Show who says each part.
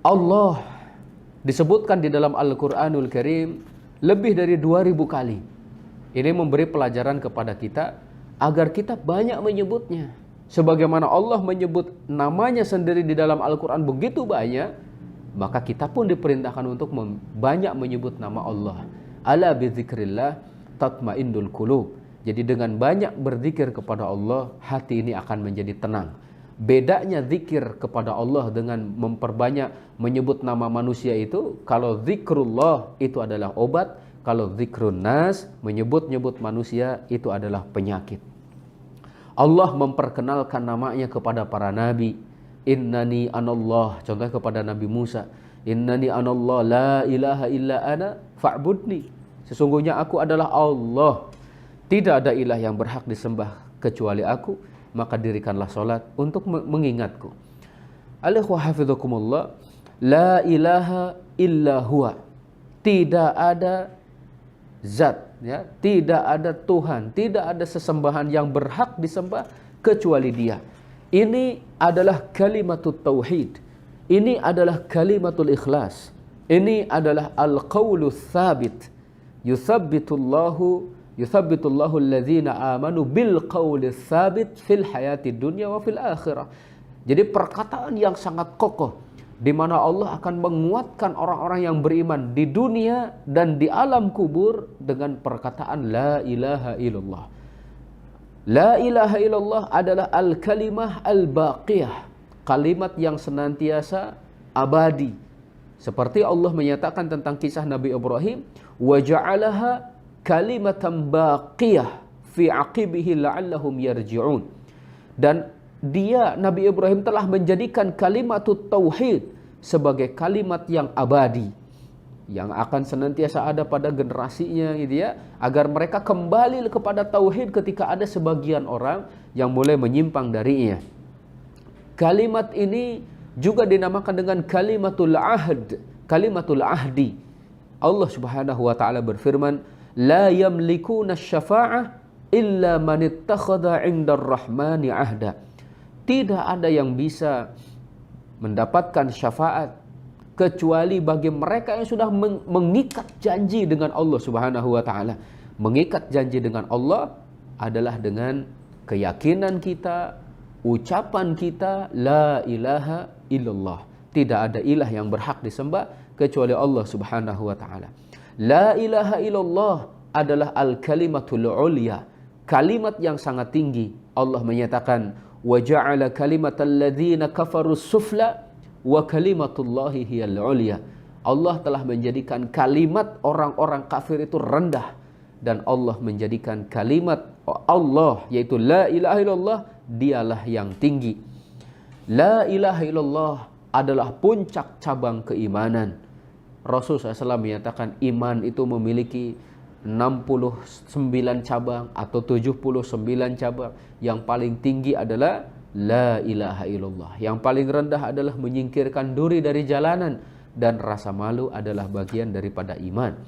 Speaker 1: Allah disebutkan di dalam Al-Quranul Karim lebih dari 2000 kali. Ini memberi pelajaran kepada kita agar kita banyak menyebutnya. Sebagaimana Allah menyebut namanya sendiri di dalam Al-Quran begitu banyak, maka kita pun diperintahkan untuk banyak menyebut nama Allah. Ala bizikrillah tatmainnul qulub. Jadi dengan banyak berzikir kepada Allah, hati ini akan menjadi tenang. Bedanya zikir kepada Allah dengan memperbanyak menyebut nama manusia itu, kalau zikrullah itu adalah obat, kalau zikrun nas, menyebut-nyebut manusia itu adalah penyakit. Allah memperkenalkan namanya kepada para nabi. Innani anallah, contohnya kepada Nabi Musa. Innani anallah la ilaha illa ana fa'budni. Sesungguhnya aku adalah Allah. Tidak ada ilah yang berhak disembah kecuali aku, maka dirikanlah salat untuk mengingatku. Alaihi wa hafizakumullah. La ilaha illa huwa. Tidak ada zat, ya, tidak ada Tuhan, tidak ada sesembahan yang berhak disembah kecuali Dia. Ini adalah kalimatul tauhid. Ini adalah kalimatul ikhlas. Ini adalah al-qaulus tsabit. Yuthabbitullahu alladhina amanu bil qaulis tsabit fil hayatid dunya wa fil akhirah. Jadi perkataan yang sangat kokoh di mana Allah akan menguatkan orang-orang yang beriman di dunia dan di alam kubur dengan perkataan la ilaha illallah. La ilaha illallah adalah al-kalimah al-baqiyah, kalimat yang senantiasa abadi. Seperti Allah menyatakan tentang kisah Nabi Ibrahim, wa ja'alaha kalimatan baqiyah fi aqibihi la'allahum yarji'un. Dan dia, Nabi Ibrahim, telah menjadikan kalimatut tauhid sebagai kalimat yang abadi, yang akan senantiasa ada pada generasinya, gitu ya, agar mereka kembali kepada tauhid ketika ada sebagian orang yang mulai menyimpang darinya. Kalimat ini juga dinamakan dengan kalimatul ahd, kalimatul ahdi. Allah Subhanahu wa taala berfirman, la yamlikuna syafa'ah illa man ittakhadha 'indar rahmani ahda. Tidak ada yang bisa mendapatkan syafaat kecuali bagi mereka yang sudah mengikat janji dengan Allah Subhanahu wa taala. Mengikat janji dengan Allah adalah dengan keyakinan kita, ucapan kita la ilaha illallah. Tidak ada ilah yang berhak disembah kecuali Allah Subhanahu wa taala. La ilaha illallah adalah al-kalimatul ulya, kalimat yang sangat tinggi. Allah menyatakan wa ja'ala kalimatal ladzina kafaru sufla wa kalimatullahi hiyal ulya. Allah telah menjadikan kalimat orang-orang kafir itu rendah, dan Allah menjadikan kalimat Allah, yaitu la ilaha illallah, dialah yang tinggi. La ilaha illallah adalah puncak cabang keimanan. Rasul SAW menyatakan iman itu memiliki 69 cabang atau 79 cabang. Yang paling tinggi adalah la ilaha illallah. Yang paling rendah adalah menyingkirkan duri dari jalanan, dan rasa malu adalah bagian daripada iman.